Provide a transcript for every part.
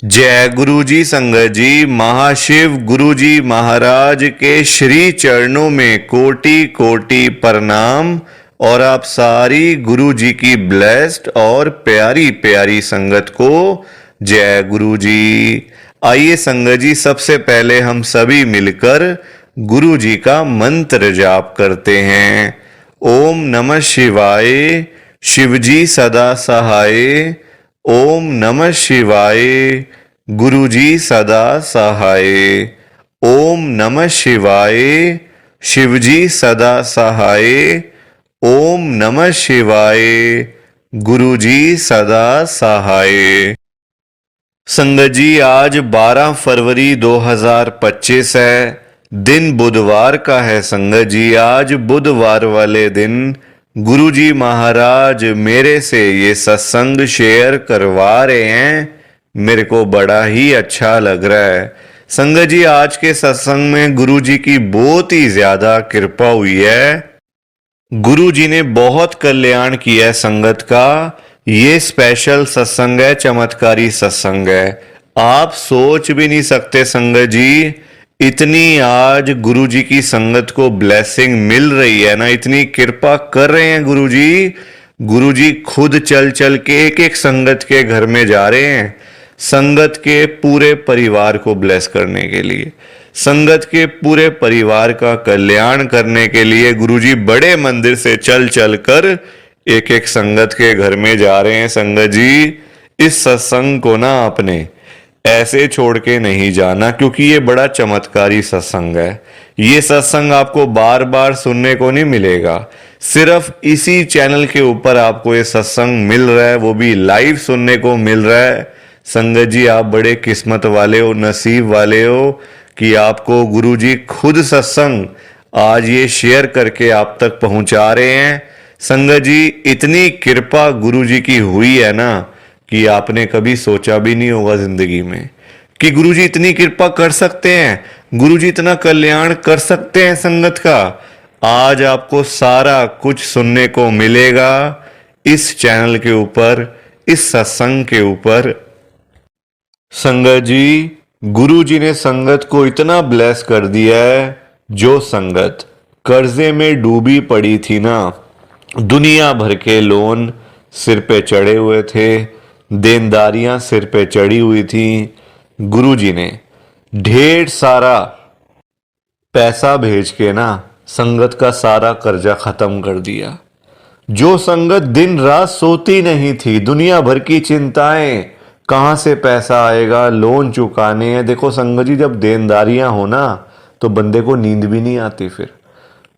जय गुरु जी। संगत जी, महाशिव गुरु जी महाराज के श्री चरणों में कोटि कोटि प्रणाम। और आप सारी गुरु जी की ब्लेस्ड और प्यारी प्यारी संगत को जय गुरु जी। आइए संगत जी, सबसे पहले हम सभी मिलकर गुरु जी का मंत्र जाप करते हैं। ओम नमः शिवाय, शिवजी सदा सहाय। ओम नमः शिवाय, गुरुजी सदा सहाय। ओम नमः शिवाय, शिवजी सदा सहाय। ओम नमः शिवाय, गुरुजी सदा सहाय। संगत जी, आज 12 फरवरी 2025 है। दिन बुधवार का है। संगत जी, आज बुधवार वाले दिन गुरु जी महाराज मेरे से ये सत्संग शेयर करवा रहे हैं। मेरे को बड़ा ही अच्छा लग रहा है। संगत जी, आज के सत्संग में गुरु जी की बहुत ही ज्यादा कृपा हुई है। गुरु जी ने बहुत कल्याण किया है संगत का। ये स्पेशल सत्संग है, चमत्कारी सत्संग है। आप सोच भी नहीं सकते संगत जी, इतनी आज गुरु जी की संगत को ब्लेसिंग मिल रही है ना, इतनी कृपा कर रहे हैं गुरु जी। गुरु जी खुद चल चल के एक एक संगत के घर में जा रहे हैं, संगत के पूरे परिवार को ब्लेस करने के लिए, संगत के पूरे परिवार का कल्याण करने के लिए गुरु जी बड़े मंदिर से चल चल कर एक एक संगत के घर में जा रहे हैं। संगत जी, इस सत्संग को ना आपने ऐसे छोड़ के नहीं जाना, क्योंकि ये बड़ा चमत्कारी सत्संग है। ये सत्संग आपको बार बार सुनने को नहीं मिलेगा। सिर्फ इसी चैनल के ऊपर आपको ये सत्संग मिल रहा है, वो भी लाइव सुनने को मिल रहा है। संगत जी, आप बड़े किस्मत वाले हो, नसीब वाले हो कि आपको गुरु जी खुद सत्संग आज ये शेयर करके आप तक पहुंचा रहे हैं। संगत जी, इतनी कृपा गुरु जी की हुई है ना कि आपने कभी सोचा भी नहीं होगा जिंदगी में कि गुरुजी इतनी कृपा कर सकते हैं, गुरुजी इतना कल्याण कर सकते हैं संगत का। आज आपको सारा कुछ सुनने को मिलेगा इस चैनल के ऊपर, इस सत्संग के ऊपर। संगत जी, गुरुजी ने संगत को इतना ब्लेस कर दिया है, जो संगत कर्जे में डूबी पड़ी थी ना, दुनिया भर के लोन सिर पे चढ़े हुए थे, देनदारियां सिर पे चढ़ी हुई थी, गुरुजी ने ढेर सारा पैसा भेज के ना संगत का सारा कर्जा खत्म कर दिया। जो संगत दिन रात सोती नहीं थी, दुनिया भर की चिंताएं, कहां से पैसा आएगा, लोन चुकाने हैं। देखो संगत जी, जब देनदारियां हो ना तो बंदे को नींद भी नहीं आती। फिर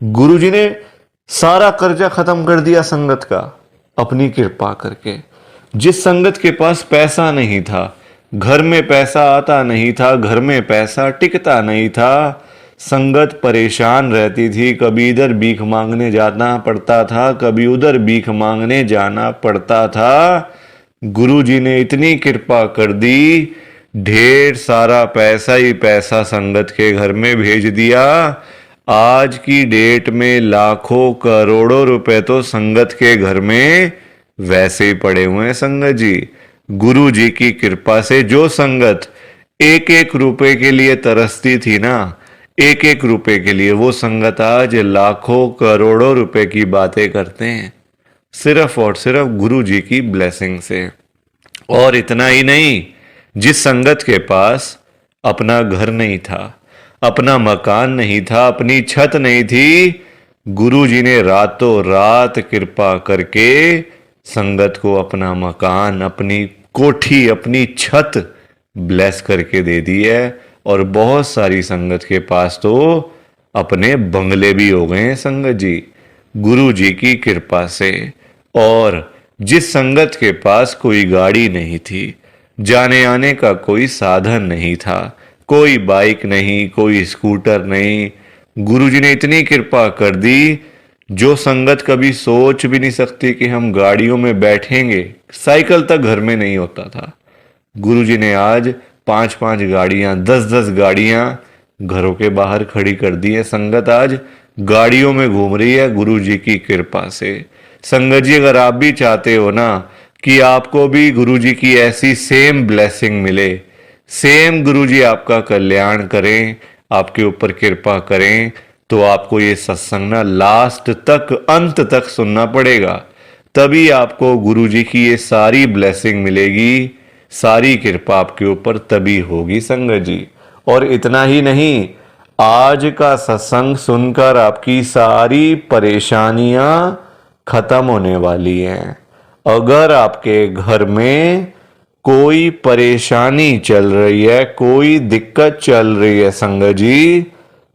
गुरुजी ने सारा कर्जा खत्म कर दिया संगत का, अपनी कृपा करके। जिस संगत के पास पैसा नहीं था, घर में पैसा आता नहीं था, घर में पैसा टिकता नहीं था, संगत परेशान रहती थी। कभी इधर भीख मांगने जाना पड़ता था, कभी उधर भीख मांगने जाना पड़ता था। गुरुजी ने इतनी कृपा कर दी, ढेर सारा पैसा ही पैसा संगत के घर में भेज दिया। आज की डेट में लाखों करोड़ों रुपए तो संगत के घर में वैसे ही पड़े हुए हैं संगत जी। गुरु जी की कृपा से जो संगत एक एक रुपए के लिए तरसती थी ना, एक एक रुपए के लिए, वो संगत आज लाखों करोड़ों रुपए की बातें करते हैं, सिर्फ और सिर्फ गुरु जी की ब्लेसिंग से। और इतना ही नहीं, जिस संगत के पास अपना घर नहीं था, अपना मकान नहीं था, अपनी छत नहीं थी, गुरु जी ने रातों रात कृपा करके संगत को अपना मकान, अपनी कोठी, अपनी छत ब्लेस करके दे दी है। और बहुत सारी संगत के पास तो अपने बंगले भी हो गए हैं संगत जी, गुरु जी की कृपा से। और जिस संगत के पास कोई गाड़ी नहीं थी, जाने आने का कोई साधन नहीं था, कोई बाइक नहीं, कोई स्कूटर नहीं, गुरुजी ने इतनी कृपा कर दी। जो संगत कभी सोच भी नहीं सकती कि हम गाड़ियों में बैठेंगे, साइकिल तक घर में नहीं होता था, गुरुजी ने आज 5-5 गाड़ियां, 10-10 गाड़ियां घरों के बाहर खड़ी कर दी है। संगत आज गाड़ियों में घूम रही है गुरुजी की कृपा से। संगत जी, अगर आप भी चाहते हो ना कि आपको भी गुरुजी की ऐसी सेम ब्लेसिंग मिले, सेम गुरुजी आपका कल्याण करें, आपके ऊपर कृपा करें। तो आपको ये सत्संग ना लास्ट तक, अंत तक सुनना पड़ेगा, तभी आपको गुरुजी की ये सारी ब्लेसिंग मिलेगी, सारी कृपा आपके ऊपर तभी होगी संगत जी। और इतना ही नहीं, आज का सत्संग सुनकर आपकी सारी परेशानियां खत्म होने वाली हैं। अगर आपके घर में कोई परेशानी चल रही है, कोई दिक्कत चल रही है संगत जी,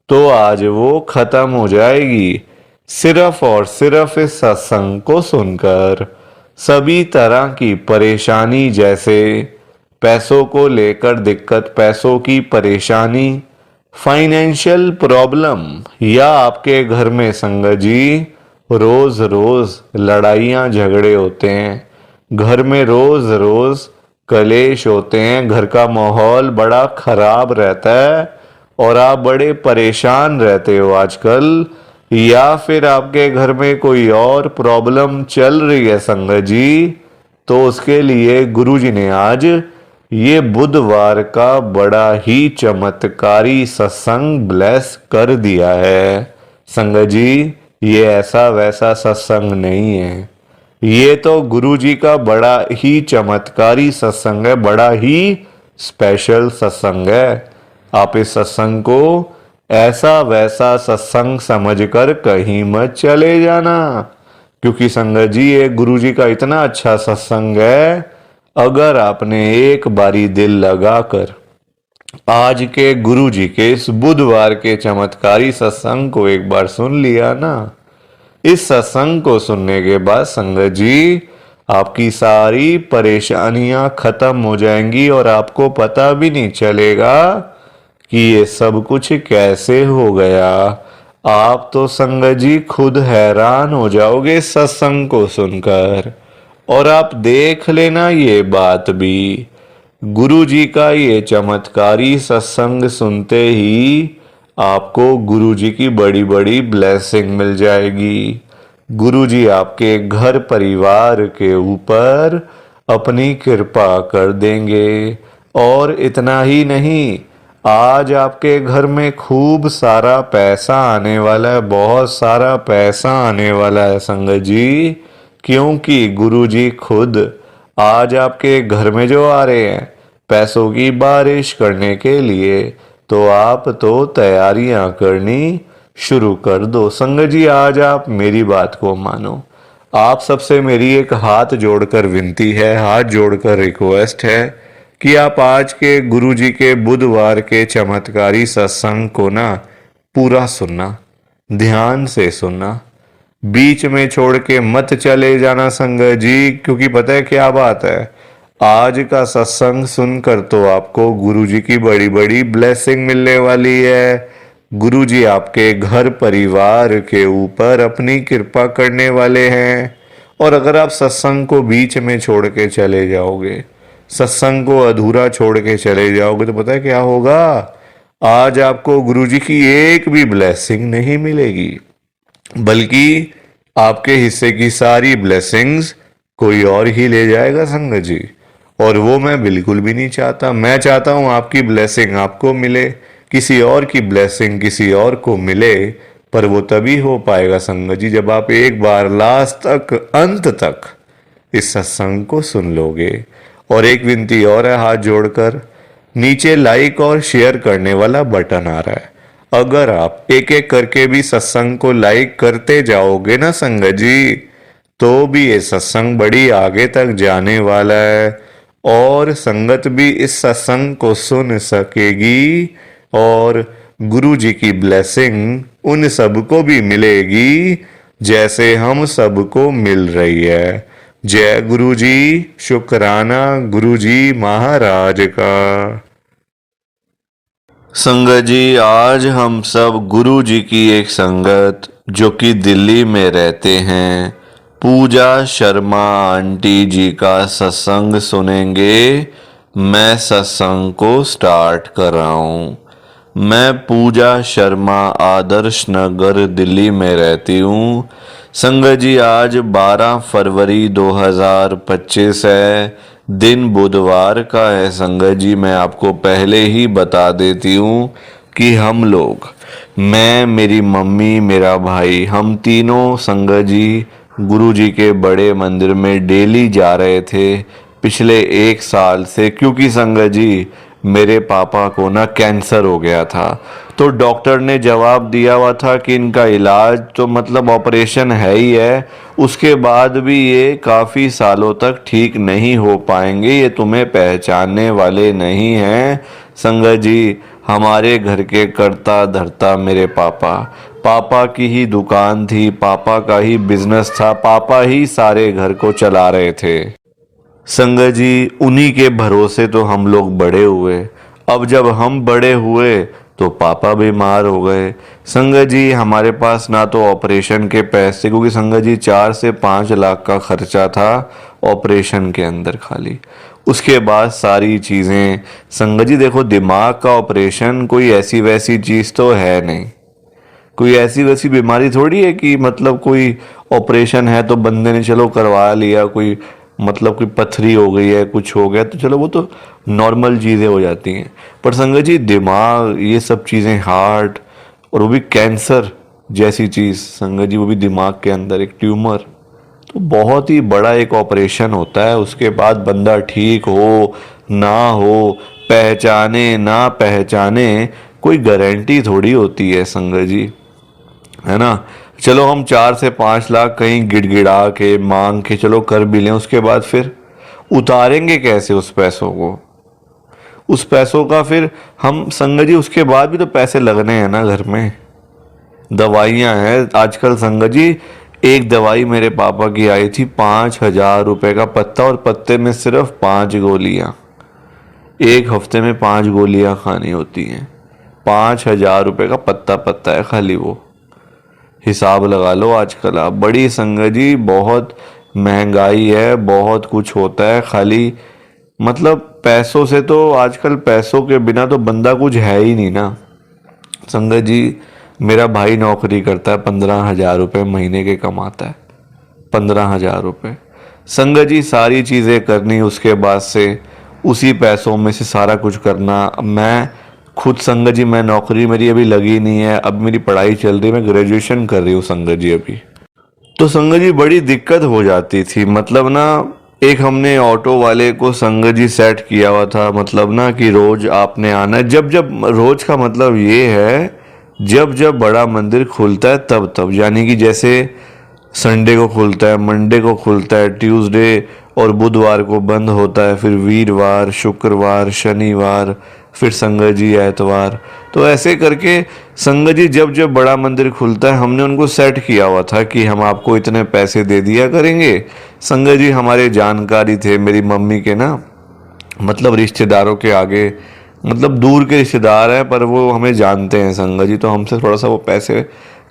तो आज वो खत्म हो जाएगी, सिर्फ और सिर्फ इस सत्संग को सुनकर। सभी तरह की परेशानी, जैसे पैसों को लेकर दिक्कत, पैसों की परेशानी, फाइनेंशियल प्रॉब्लम, या आपके घर में संगत जी रोज रोज लड़ाइयाँ झगड़े होते हैं, घर में रोज रोज कलेश होते हैं, घर का माहौल बड़ा खराब रहता है और आप बड़े परेशान रहते हो आजकल, या फिर आपके घर में कोई और प्रॉब्लम चल रही है संगत जी, तो उसके लिए गुरुजी ने आज ये बुधवार का बड़ा ही चमत्कारी सत्संग ब्लेस कर दिया है। संगत जी, ये ऐसा वैसा सत्संग नहीं है, ये तो गुरुजी का बड़ा ही चमत्कारी सत्संग है, बड़ा ही स्पेशल सत्संग है। आप इस सत्संग को ऐसा वैसा सत्संग समझकर कहीं मत चले जाना, क्योंकि संगत जी ये गुरुजी का इतना अच्छा सत्संग है, अगर आपने एक बारी दिल लगाकर आज के गुरुजी के इस बुधवार के चमत्कारी सत्संग को एक बार सुन लिया ना, इस सत्संग को सुनने के बाद संगत जी आपकी सारी परेशानियां खत्म हो जाएंगी और आपको पता भी नहीं चलेगा कि ये सब कुछ कैसे हो गया। आप तो संगत जी खुद हैरान हो जाओगे सत्संग को सुनकर। और आप देख लेना ये बात भी, गुरु जी का ये चमत्कारी सत्संग सुनते ही आपको गुरु जी की बड़ी बड़ी ब्लेसिंग मिल जाएगी। गुरु जी आपके घर परिवार के ऊपर अपनी कृपा कर देंगे। और इतना ही नहीं, आज आपके घर में खूब सारा पैसा आने वाला है, बहुत सारा पैसा आने वाला है संगत जी, क्योंकि गुरुजी खुद आज आपके घर में जो आ रहे हैं पैसों की बारिश करने के लिए, तो आप तो तैयारियां करनी शुरू कर दो। संगत जी, आज आप मेरी बात को मानो। आप सबसे मेरी एक हाथ जोड़कर विनती है, हाथ जोड़कर रिक्वेस्ट है कि आप आज के गुरुजी के बुधवार के चमत्कारी सत्संग को ना पूरा सुनना, ध्यान से सुनना, बीच में छोड़ के मत चले जाना संगत जी, क्योंकि पता है क्या बात है, आज का सत्संग सुनकर तो आपको गुरुजी की बड़ी बड़ी ब्लेसिंग मिलने वाली है। गुरुजी आपके घर परिवार के ऊपर अपनी कृपा करने वाले हैं। और अगर आप सत्संग को बीच में छोड़ के चले जाओगे, सत्संग को अधूरा छोड़ के चले जाओगे, तो पता है क्या होगा, आज आपको गुरुजी की एक भी ब्लेसिंग नहीं मिलेगी, बल्कि आपके हिस्से की सारी ब्लेसिंग्स कोई और ही ले जाएगा संगत जी। और वो मैं बिल्कुल भी नहीं चाहता। मैं चाहता हूं आपकी ब्लेसिंग आपको मिले, किसी और की ब्लेसिंग किसी और को मिले, पर वो तभी हो पाएगा संगत जी जब आप एक बार लास्ट तक, अंत तक इस सत्संग को सुन लोगे। और एक विनती और है हाथ जोड़कर, नीचे लाइक और शेयर करने वाला बटन आ रहा है, अगर आप एक एक करके भी सत्संग को लाइक करते जाओगे ना संगत जी, तो भी ये सत्संग बड़ी आगे तक जाने वाला है और संगत भी इस सत्संग को सुन सकेगी और गुरु जी की ब्लेसिंग उन सबको भी मिलेगी जैसे हम सबको मिल रही है। जय गुरु जी, शुक्राना गुरु जी महाराज का। संगत जी, आज हम सब गुरु जी की एक संगत जो कि दिल्ली में रहते हैं, पूजा शर्मा आंटी जी का सत्संग सुनेंगे। मैं सत्संग को स्टार्ट कर रहा हूँ। मैं पूजा शर्मा आदर्श नगर दिल्ली में रहती हूँ। संगत जी, आज 12 फरवरी 2025 है, दिन बुधवार का है संगत जी। मैं आपको पहले ही बता देती हूँ कि हम लोग, मैं, मेरी मम्मी, मेरा भाई, हम तीनों संगत जी गुरु जी के बड़े मंदिर में डेली जा रहे थे पिछले 1 साल से, क्योंकि संगत जी मेरे पापा को ना कैंसर हो गया था। तो डॉक्टर ने जवाब दिया हुआ था कि इनका इलाज तो मतलब ऑपरेशन है ही है, उसके बाद भी ये काफ़ी सालों तक ठीक नहीं हो पाएंगे, ये तुम्हें पहचानने वाले नहीं हैं। संगत जी हमारे घर के कर्ता धर्ता मेरे पापा, पापा की ही दुकान थी, पापा का ही बिजनेस था, पापा ही सारे घर को चला रहे थे। संगत जी उन्हीं के भरोसे तो हम लोग बड़े हुए। अब जब हम बड़े हुए तो पापा बीमार हो गए। संगत जी हमारे पास ना तो ऑपरेशन के पैसे, क्योंकि संगत जी 4 से 5 लाख का खर्चा था ऑपरेशन के अंदर खाली। उसके बाद सारी चीज़ें, संगत जी देखो दिमाग का ऑपरेशन कोई ऐसी वैसी चीज़ तो है नहीं, कोई ऐसी वैसी बीमारी थोड़ी है कि मतलब कोई ऑपरेशन है तो बंदे ने चलो करवा लिया, कोई मतलब कोई पथरी हो गई है, कुछ हो गया तो चलो वो तो नॉर्मल चीज़ें हो जाती हैं। पर संगत जी दिमाग, ये सब चीज़ें, हार्ट, और वो भी कैंसर जैसी चीज़ संगत जी, वो भी दिमाग के अंदर एक ट्यूमर, तो बहुत ही बड़ा एक ऑपरेशन होता है। उसके बाद बंदा ठीक हो ना हो, पहचाने ना पहचाने, कोई गारंटी थोड़ी होती है संगत जी, है ना। चलो हम 4 से 5 लाख कहीं गिड़गिड़ा के मांग के चलो कर भी लें, उसके बाद फिर उतारेंगे कैसे उस पैसों को, उस पैसों का फिर हम संगत जी, उसके बाद भी तो पैसे लगने हैं ना घर में, दवाइयाँ हैं आजकल संगत जी। एक दवाई मेरे पापा की आई थी 5,000 रुपये का पत्ता, और पत्ते में सिर्फ 5 गोलियाँ, एक हफ्ते में 5 गोलियाँ खानी होती हैं। 5,000 रुपये का पत्ता पत्ता है खाली, वो हिसाब लगा लो आजकल आप। बड़ी संगत जी बहुत महंगाई है, बहुत कुछ होता है खाली, मतलब पैसों से तो आजकल, पैसों के बिना तो बंदा कुछ है ही नहीं ना संगत जी। मेरा भाई नौकरी करता है, 15,000 रुपये महीने के कमाता है, 15,000 रुपये। संगत जी सारी चीज़ें करनी, उसके बाद से उसी पैसों में से सारा कुछ करना। अब मैं खुद संगत जी, मैं नौकरी मेरी अभी लगी नहीं है, अब मेरी पढ़ाई चल रही है, मैं ग्रेजुएशन कर रही हूँ संगत जी अभी। तो संगत जी बड़ी दिक्कत हो जाती थी, मतलब ना एक हमने ऑटो वाले को संगत जी सेट किया हुआ था, मतलब ना कि रोज आपने आना है, जब जब, रोज का मतलब ये है जब जब बड़ा मंदिर खुलता है तब तब, यानी कि जैसे संडे को खुलता है, मंडे को खुलता है, ट्यूसडे और बुधवार को बंद होता है, फिर वीरवार, शुक्रवार, शनिवार, फिर संगत जी एतवार। तो ऐसे करके संगत जी जब जब बड़ा मंदिर खुलता है, हमने उनको सेट किया हुआ था कि हम आपको इतने पैसे दे दिया करेंगे। संगत जी हमारे जानकारी थे, मेरी मम्मी के ना, मतलब रिश्तेदारों के आगे, मतलब दूर के रिश्तेदार हैं पर वो हमें जानते हैं संगत जी, तो हमसे थोड़ा सा वो पैसे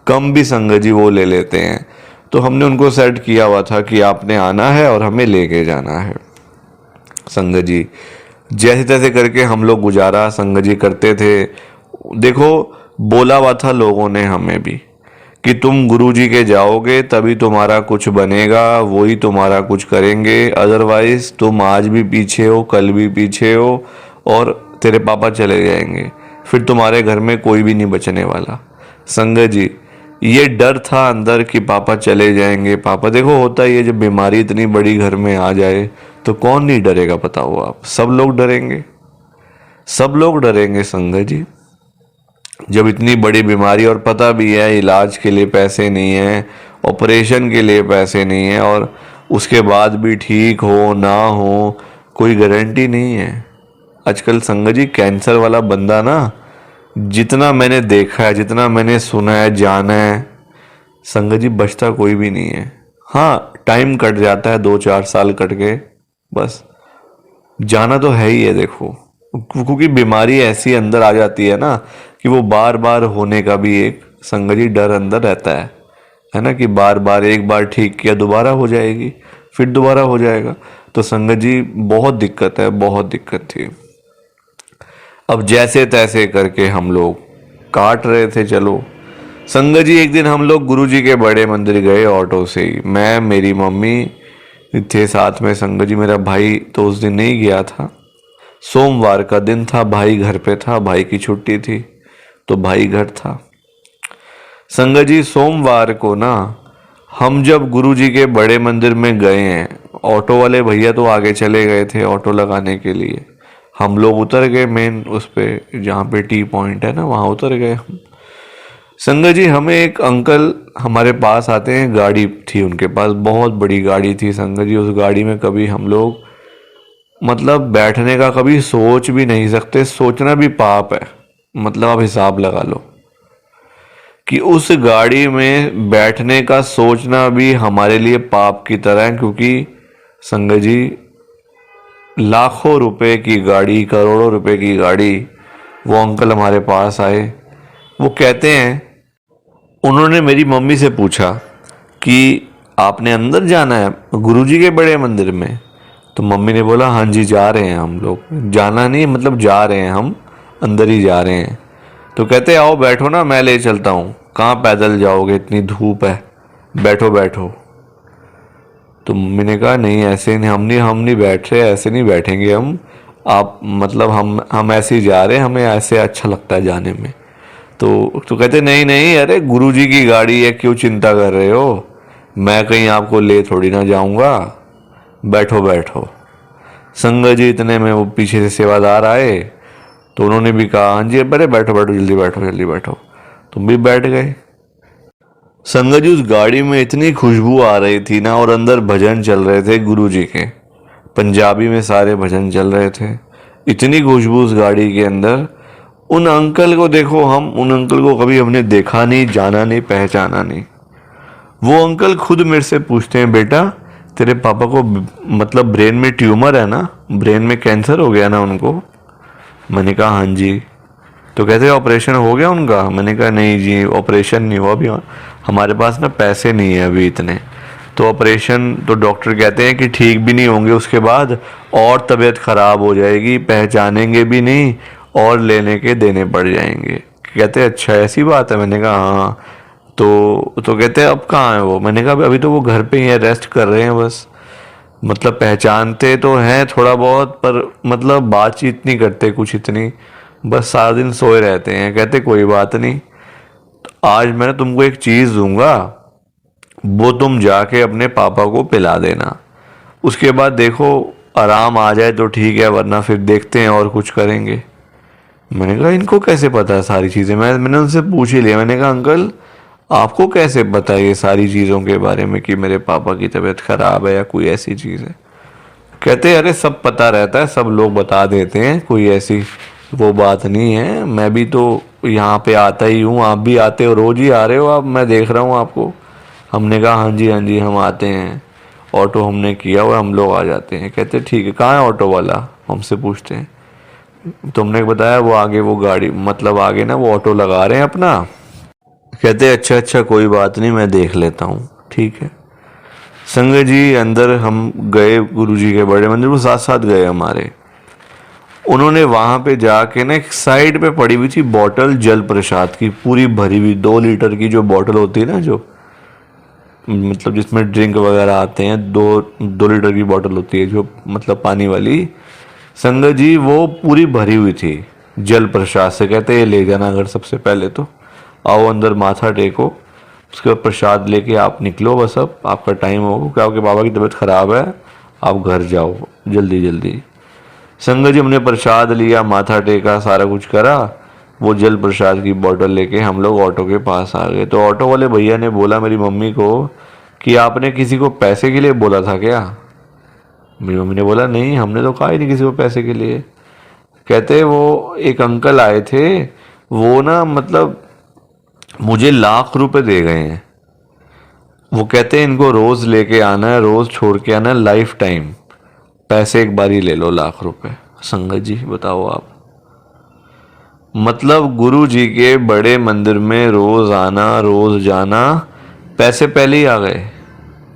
कम भी संगत जी वो ले लेते हैं। तो हमने उनको सेट किया हुआ था कि आपने आना है और हमें लेके जाना है। संगत जी जैसे तैसे करके हम लोग गुजारा संगत जी करते थे। देखो बोला हुआ था लोगों ने हमें भी कि तुम गुरु जी के जाओगे तभी तुम्हारा कुछ बनेगा, वही तुम्हारा कुछ करेंगे, अदरवाइज तुम आज भी पीछे हो, कल भी पीछे हो, और तेरे पापा चले जाएंगे, फिर तुम्हारे घर में कोई भी नहीं बचने वाला। संगत जी ये डर था अंदर कि पापा चले जाएंगे। पापा देखो होता ही है, जब बीमारी इतनी बड़ी घर में आ जाए तो कौन नहीं डरेगा, बताओ आप, सब लोग डरेंगे, सब लोग डरेंगे संगत जी। जब इतनी बड़ी बीमारी, और पता भी है इलाज के लिए पैसे नहीं है, ऑपरेशन के लिए पैसे नहीं है, और उसके बाद भी ठीक हो ना हो कोई गारंटी नहीं है। आजकल संगत जी कैंसर वाला बंदा ना, जितना मैंने देखा है, जितना मैंने सुना है, जाना है, संगत जी बचता कोई भी नहीं है। हाँ टाइम कट जाता है, 2-4 साल कट के, बस जाना तो है ही है। देखो क्योंकि बीमारी ऐसी अंदर आ जाती है ना कि वो बार बार होने का भी एक संगत जी डर अंदर रहता है ना, कि बार बार, एक बार ठीक किया दोबारा हो जाएगी, फिर दोबारा हो जाएगा। तो संगत जी बहुत दिक्कत है, बहुत दिक्कत थी। अब जैसे तैसे करके हम लोग काट रहे थे। चलो संगत जी एक दिन हम लोग गुरु जी के बड़े मंदिर गए ऑटो से ही, मैं, मेरी मम्मी, थे साथ में संगत जी। मेरा भाई तो उस दिन नहीं गया था, सोमवार का दिन था, भाई घर पे था, भाई की छुट्टी थी तो भाई घर था। संगत जी सोमवार को ना हम जब गुरु जी के बड़े मंदिर में गए हैं, ऑटो वाले भैया तो आगे चले गए थे ऑटो लगाने के लिए, हम लोग उतर गए मेन उस पे जहाँ पे टी पॉइंट है ना, वहाँ उतर गए हम। संगत जी हमें एक अंकल हमारे पास आते हैं, गाड़ी थी उनके पास, बहुत बड़ी गाड़ी थी संगत जी। उस गाड़ी में कभी हम लोग मतलब बैठने का कभी सोच भी नहीं सकते, सोचना भी पाप है। मतलब आप हिसाब लगा लो कि उस गाड़ी में बैठने का सोचना भी हमारे लिए पाप की तरह है, क्योंकि संगत जी लाखों रुपए की गाड़ी, करोड़ों रुपए की गाड़ी, वो अंकल हमारे पास आए। वो कहते हैं, उन्होंने मेरी मम्मी से पूछा कि आपने अंदर जाना है गुरुजी के बड़े मंदिर में? तो मम्मी ने बोला हाँ जी जा रहे हैं हम लोग। जाना नहीं मतलब जा रहे हैं, हम अंदर ही जा रहे हैं। तो कहते आओ बैठो ना, मैं ले चलता हूँ। कहाँ पैदल जाओगे, इतनी धूप है, बैठो बैठो। तो मम्मी ने कहा नहीं ऐसे नहीं, हम नहीं बैठ रहे, ऐसे नहीं बैठेंगे हम। आप मतलब हम ऐसे ही जा रहे हैं, हमें ऐसे अच्छा लगता है जाने में। तो कहते नहीं नहीं, अरे गुरुजी की गाड़ी है, क्यों चिंता कर रहे हो, मैं कहीं आपको ले थोड़ी ना जाऊंगा, बैठो बैठो। संगत जी इतने में वो पीछे से सेवादार आए, तो उन्होंने भी कहा हाँ जी अरे बैठो बैठो, जल्दी बैठो जल्दी बैठो। तुम भी बैठ गए। संगत जी उस गाड़ी में इतनी खुशबू आ रही थी ना, और अंदर भजन चल रहे थे गुरुजी के, पंजाबी में सारे भजन चल रहे थे। इतनी खुशबू उस गाड़ी के अंदर। उन अंकल को देखो, हम उन अंकल को कभी हमने देखा नहीं, जाना नहीं, पहचाना नहीं। वो अंकल खुद मेरे से पूछते हैं बेटा तेरे पापा को मतलब ब्रेन में ट्यूमर है ना, ब्रेन में कैंसर हो गया ना उनको? मैंने कहा हाँ जी। तो कहते ऑपरेशन हो गया उनका? मैंने कहा नहीं जी ऑपरेशन नहीं हुआ, अभी हमारे पास ना पैसे नहीं है अभी इतने, तो ऑपरेशन तो डॉक्टर कहते हैं कि ठीक भी नहीं होंगे उसके बाद, और तबीयत ख़राब हो जाएगी, पहचानेंगे भी नहीं और लेने के देने पड़ जाएंगे। कहते अच्छा ऐसी बात है? मैंने कहा हाँ। तो कहते हैं अब कहाँ है वो? मैंने कहा अभी तो वो घर पे ही है, रेस्ट कर रहे हैं बस। मतलब पहचानते तो हैं थोड़ा बहुत, पर मतलब बातचीत नहीं करते कुछ इतनी, बस सारा दिन सोए रहते हैं। कहते कोई बात नहीं, तो आज मैं तुमको एक चीज़ दूंगा, वो तुम जाके अपने पापा को पिला देना, उसके बाद देखो आराम आ जाए तो ठीक है, वरना फिर देखते हैं और कुछ करेंगे। मैंने कहा इनको कैसे पता है सारी चीज़ें? मैंने उनसे पूछ ही लिया। मैंने कहा अंकल आपको कैसे पता है ये सारी चीज़ों के बारे में कि मेरे पापा की तबीयत खराब है या कोई ऐसी चीज़ है? कहते अरे सब पता रहता है, सब लोग बता देते हैं, कोई ऐसी वो बात नहीं है। मैं भी तो यहाँ पे आता ही हूँ, आप भी आते हो, रोज ही आ रहे हो आप, मैं देख रहा हूँ आपको। हमने कहा हाँ जी हम आते हैं, ऑटो हमने किया हुआ, हम लोग आ जाते हैं। कहते ठीक है, कहाँ है ऑटो वाला? हमसे पूछते हैं। तुमने बताया वो आगे, वो गाड़ी मतलब आगे ना वो ऑटो लगा रहे हैं अपना। कहते अच्छा कोई बात नहीं, मैं देख लेता हूँ, ठीक है। संगत जी अंदर हम गए गुरुजी के बड़े मंदिर, वो साथ साथ गए हमारे। उन्होंने वहां पे जाके ना एक साइड पे पड़ी हुई थी बॉटल जल प्रसाद की, पूरी भरी हुई 2 लीटर की जो बॉटल होती है ना, जो मतलब जिसमें ड्रिंक वगैरह आते हैं, 2 लीटर की बॉटल होती है जो मतलब पानी वाली। संगत जी वो पूरी भरी हुई थी जल प्रसाद से। कहते ये ले जाना अगर, सबसे पहले तो आओ अंदर माथा टेको, उसके बाद प्रसाद लेके आप निकलो, बस अब आपका टाइम होगा, क्या आपके बाबा की तबीयत खराब है, आप घर जाओ जल्दी जल्दी। संगत जी हमने प्रसाद लिया, माथा टेका, सारा कुछ करा, वो जल प्रसाद की बोतल लेके हम लोग ऑटो के पास आ गए। तो ऑटो वाले भैया ने बोला मेरी मम्मी को कि आपने किसी को पैसे के लिए बोला था क्या? मेरी मम्मी ने बोला नहीं, हमने तो कहा ही नहीं किसी को पैसे के लिए। कहते वो एक अंकल आए थे, वो ना मतलब मुझे लाख रुपए दे गए हैं। वो कहते हैं इनको रोज लेके आना है, रोज छोड़ के आना है, लाइफ टाइम पैसे एक बार ही ले लो, लाख रुपए। संगत जी बताओ आप, मतलब गुरु जी के बड़े मंदिर में रोज आना रोज जाना, पैसे पहले ही आ गए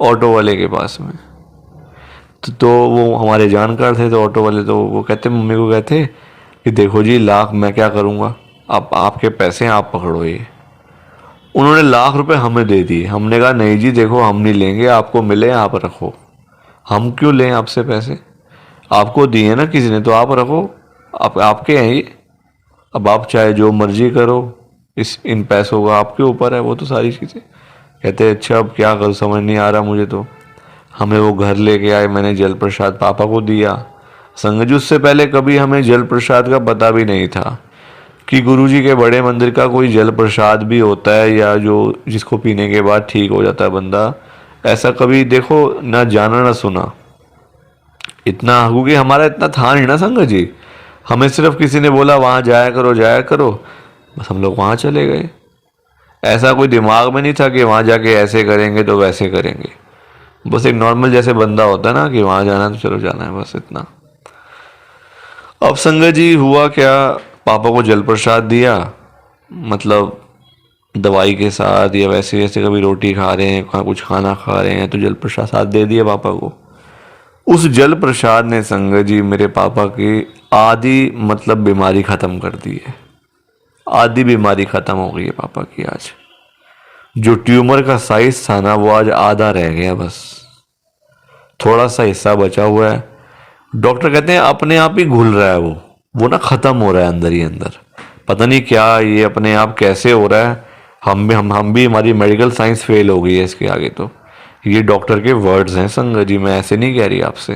ऑटो वाले के पास में। तो वो हमारे जानकार थे, तो ऑटो वाले तो वो कहते मम्मी को कहते कि देखो जी लाख मैं क्या करूँगा, आप आपके पैसे हैं, आप पकड़ो ये। उन्होंने लाख रुपए हमें दे दिए। हमने कहा नहीं जी देखो हम नहीं लेंगे, आपको मिले आप रखो। हम क्यों लें आपसे पैसे? आपको दिए ना किसी ने तो आप रखो, आपके हैं ये। अब आप चाहे जो मर्जी करो, इन पैसों का आपके ऊपर है वो तो सारी चीज़ें। कहते अच्छा अब क्या करूँ, समझ नहीं आ रहा मुझे तो। हमें वो घर लेके आए, मैंने जल प्रसाद पापा को दिया। संगत जी उससे पहले कभी हमें जल प्रसाद का पता भी नहीं था कि गुरुजी के बड़े मंदिर का कोई जल प्रसाद भी होता है, या जो जिसको पीने के बाद ठीक हो जाता है बंदा। ऐसा कभी देखो ना जाना ना सुना। इतना क्योंकि हमारा इतना था नहीं ना संगत जी। हमें सिर्फ किसी ने बोला वहाँ जाया करो जाया करो, बस हम लोग वहाँ चले गए। ऐसा कोई दिमाग में नहीं था कि वहाँ जाके ऐसे करेंगे तो वैसे करेंगे। बस एक नॉर्मल जैसे बंदा होता है ना कि वहाँ जाना है तो चलो जाना है, बस इतना। अब संगत जी हुआ क्या, पापा को जल प्रसाद दिया, मतलब दवाई के साथ या वैसे जैसे कभी रोटी खा रहे हैं, कुछ खाना खा रहे हैं तो जल प्रसाद दे दिया पापा को। उस जल प्रसाद ने संगत जी मेरे पापा की आधी मतलब बीमारी खत्म कर दी है। आधी बीमारी खत्म हो गई है पापा की आज। जो ट्यूमर का साइज था ना वो आज आधा रह गया, बस थोड़ा सा हिस्सा बचा हुआ है। डॉक्टर कहते हैं अपने आप ही घुल रहा है वो ना खत्म हो रहा है अंदर ही अंदर। पता नहीं क्या ये अपने आप कैसे हो रहा है। हम भी हमारी मेडिकल साइंस फेल हो गई है इसके आगे तो। ये डॉक्टर के वर्ड्स हैं संगत जी, मैं ऐसे नहीं कह रही आपसे।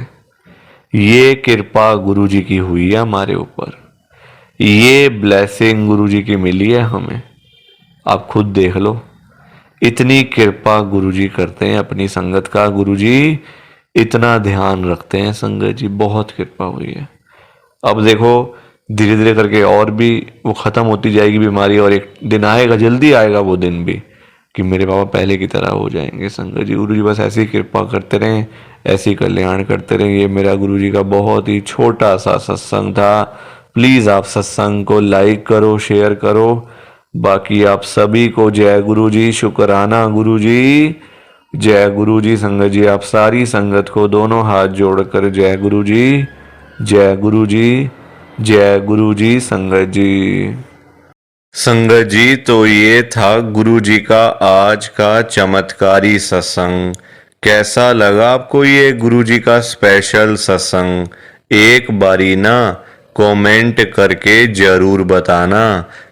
ये कृपा गुरु जी की हुई है हमारे ऊपर, ये ब्लेसिंग गुरु जी की मिली है हमें। आप खुद देख लो, इतनी कृपा गुरु जी करते हैं अपनी संगत का। गुरु जी इतना ध्यान रखते हैं संगत जी, बहुत कृपा हुई है। अब देखो धीरे धीरे करके और भी वो ख़त्म होती जाएगी बीमारी, और एक दिन आएगा, जल्दी आएगा वो दिन भी, कि मेरे पापा पहले की तरह हो जाएंगे संगत जी। गुरु जी बस ऐसी कृपा करते रहें, ऐसी कल्याण करते रहें। ये मेरा गुरु जी का बहुत ही छोटा सा सत्संग था। प्लीज़ आप सत्संग को लाइक करो, शेयर करो। बाकी आप सभी को जय गुरु जी, शुक्राना गुरु जी, जय गुरु जी। संगत जी आप सारी संगत को दोनों हाथ जोड़कर जय गुरु जी, जय गुरु जी, जय गुरु जी। संगत जी संगत जी तो ये था गुरु जी का आज का चमत्कारी सत्संग। कैसा लगा आपको ये गुरु जी का स्पेशल सत्संग? एक बारी ना कमेंट करके जरूर बताना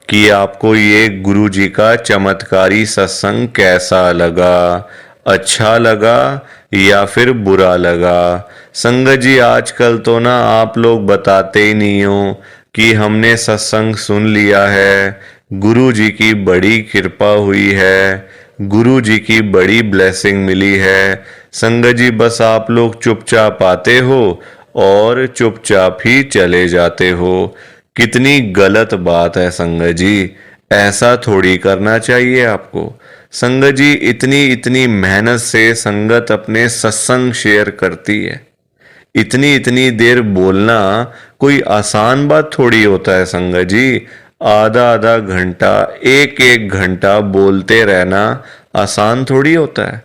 कि आपको ये गुरु जी का चमत्कारी सत्संग कैसा लगा, अच्छा लगा या फिर बुरा लगा। संगत जी आजकल तो ना आप लोग बताते ही नहीं हो कि हमने सत्संग सुन लिया है, गुरु जी की बड़ी कृपा हुई है, गुरु जी की बड़ी ब्लेसिंग मिली है। संगत जी बस आप लोग चुपचाप आते हो और चुपचाप ही चले जाते हो। कितनी गलत बात है संगत जी, ऐसा थोड़ी करना चाहिए आपको। संगत जी इतनी इतनी मेहनत से संगत अपने सत्संग शेयर करती है, इतनी इतनी देर बोलना कोई आसान बात थोड़ी होता है संगत जी। आधा आधा घंटा, एक एक घंटा बोलते रहना आसान थोड़ी होता है।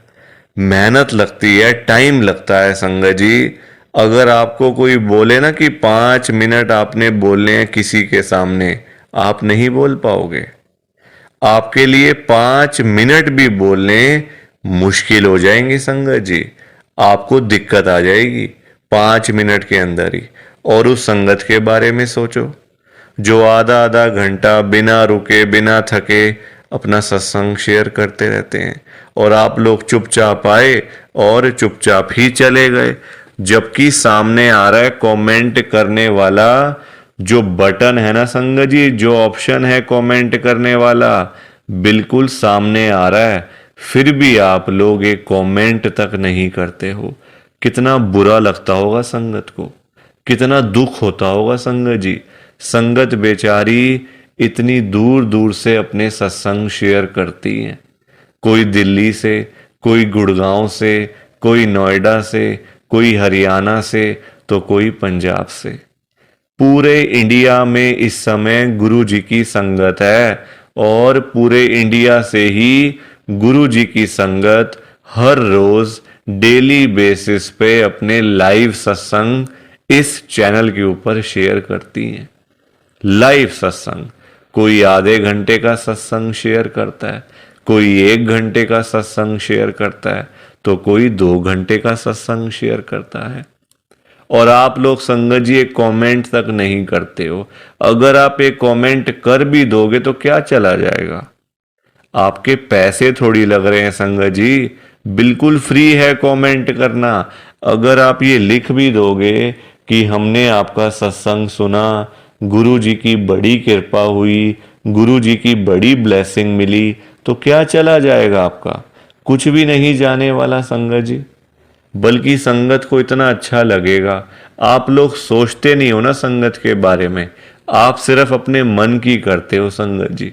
मेहनत लगती है, टाइम लगता है संगत जी। अगर आपको कोई बोले ना कि 5 मिनट आपने बोलने हैं किसी के सामने, आप नहीं बोल पाओगे। आपके लिए 5 मिनट भी बोलने मुश्किल हो जाएंगे संगत जी। आपको दिक्कत आ जाएगी 5 मिनट के अंदर ही। और उस संगत के बारे में सोचो जो आधा आधा घंटा बिना रुके बिना थके अपना सत्संग शेयर करते रहते हैं, और आप लोग चुपचाप आए और चुपचाप ही चले गए। जबकि सामने आ रहा है कमेंट करने वाला जो बटन है ना संगत जी, जो ऑप्शन है कमेंट करने वाला, बिल्कुल सामने आ रहा है, फिर भी आप लोग एक कमेंट तक नहीं करते हो। कितना बुरा लगता होगा संगत को, कितना दुख होता होगा संगत जी। संगत बेचारी इतनी दूर दूर से अपने सत्संग शेयर करती है, कोई दिल्ली से, कोई गुड़गांव से, कोई नोएडा से, कोई हरियाणा से, तो कोई पंजाब से। पूरे इंडिया में इस समय गुरु जी की संगत है, और पूरे इंडिया से ही गुरु जी की संगत हर रोज डेली बेसिस पे अपने लाइव सत्संग इस चैनल के ऊपर शेयर करती हैं। लाइव सत्संग, कोई आधे घंटे का सत्संग शेयर करता है, कोई 1 घंटे का सत्संग शेयर करता है, तो कोई 2 घंटे का सत्संग शेयर करता है। और आप लोग संगत जी एक कमेंट तक नहीं करते हो। अगर आप एक कमेंट कर भी दोगे तो क्या चला जाएगा? आपके पैसे थोड़ी लग रहे हैं संगत जी, बिल्कुल फ्री है कमेंट करना। अगर आप ये लिख भी दोगे कि हमने आपका सत्संग सुना, गुरु जी की बड़ी कृपा हुई, गुरु जी की बड़ी ब्लेसिंग मिली, तो क्या चला जाएगा आपका? कुछ भी नहीं जाने वाला संगत जी। बल्कि संगत को इतना अच्छा लगेगा। आप लोग सोचते नहीं हो ना संगत के बारे में, आप सिर्फ अपने मन की करते हो संगत जी,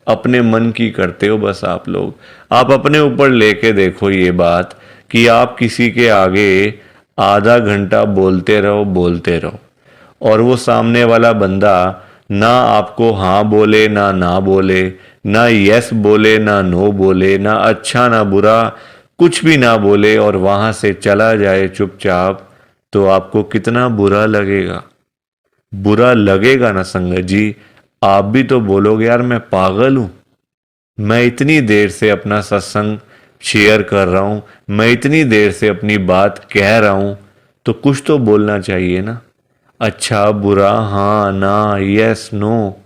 अपने मन की करते हो बस। आप अपने ऊपर लेके देखो ये बात कि आप किसी के आगे आधा घंटा बोलते रहो और वो सामने वाला बंदा ना आपको हाँ बोले ना बोले, ना यस बोले ना नो बोले, ना अच्छा ना बुरा, कुछ भी ना बोले और वहां से चला जाए चुपचाप, तो आपको कितना बुरा लगेगा? बुरा लगेगा ना संगत जी। आप भी तो बोलोगे यार मैं पागल हूं, मैं इतनी देर से अपना सत्संग शेयर कर रहा हूं, मैं इतनी देर से अपनी बात कह रहा हूं, तो कुछ तो बोलना चाहिए ना, अच्छा बुरा, हाँ ना, यस नो।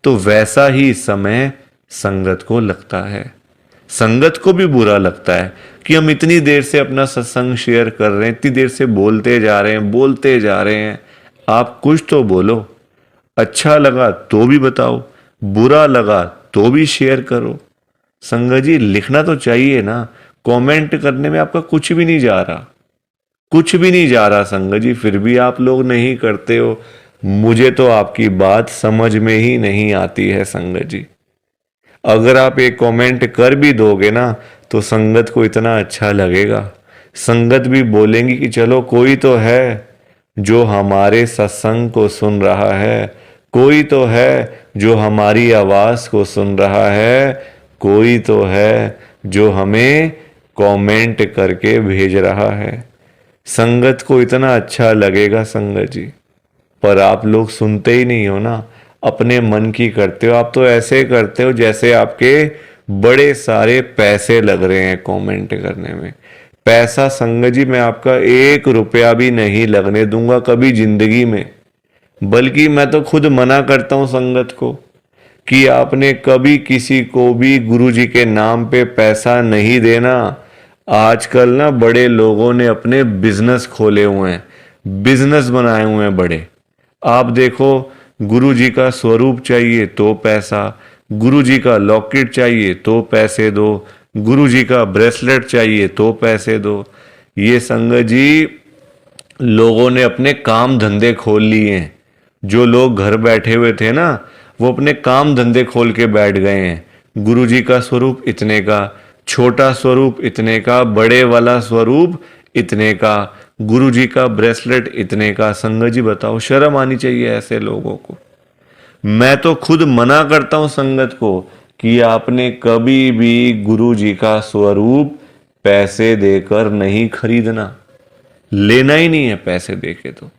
तो वैसा ही इस समय संगत को लगता है। संगत को भी बुरा लगता है कि हम इतनी देर से अपना सत्संग शेयर कर रहे हैं, इतनी देर से बोलते जा रहे हैं। आप कुछ तो बोलो। अच्छा लगा तो भी बताओ, बुरा लगा तो भी शेयर करो। संगत जी लिखना तो चाहिए ना, कमेंट करने में आपका कुछ भी नहीं जा रहा, कुछ भी नहीं जा रहा संगत जी, फिर भी आप लोग नहीं करते हो। मुझे तो आपकी बात समझ में ही नहीं आती है संगत जी। अगर आप एक कमेंट कर भी दोगे ना तो संगत को इतना अच्छा लगेगा, संगत भी बोलेंगी कि चलो कोई तो है जो हमारे सत्संग को सुन रहा है, कोई तो है जो हमारी आवाज को सुन रहा है, कोई तो है जो हमें कमेंट करके भेज रहा है। संगत को इतना अच्छा लगेगा संगत जी, पर आप लोग सुनते ही नहीं हो ना, अपने मन की करते हो। आप तो ऐसे करते हो जैसे आपके बड़े सारे पैसे लग रहे हैं कमेंट करने में। पैसा संगत जी मैं आपका 1 रुपया भी नहीं लगने दूंगा कभी जिंदगी में। बल्कि मैं तो खुद मना करता हूं संगत को कि आपने कभी किसी को भी गुरु जी के नाम पे पैसा नहीं देना। आजकल ना बड़े लोगों ने अपने बिजनेस खोले हुए हैं, बिजनेस बनाए हुए हैं बड़े। आप देखो, गुरु जी का स्वरूप चाहिए तो पैसा, गुरु जी का लॉकेट चाहिए तो पैसे दो, गुरु जी का ब्रेसलेट चाहिए तो पैसे दो। ये संगत जी लोगों ने अपने काम धंधे खोल लिए हैं। जो लोग घर बैठे हुए थे ना, वो अपने काम धंधे खोल के बैठ गए हैं। गुरु जी का स्वरूप इतने का, छोटा स्वरूप इतने का, बड़े वाला स्वरूप इतने का, गुरु जी का ब्रेसलेट इतने का। संगत जी बताओ, शर्म आनी चाहिए ऐसे लोगों को। मैं तो खुद मना करता हूं संगत को कि आपने कभी भी गुरु जी का स्वरूप पैसे देकर नहीं खरीदना, लेना ही नहीं है पैसे देके। तो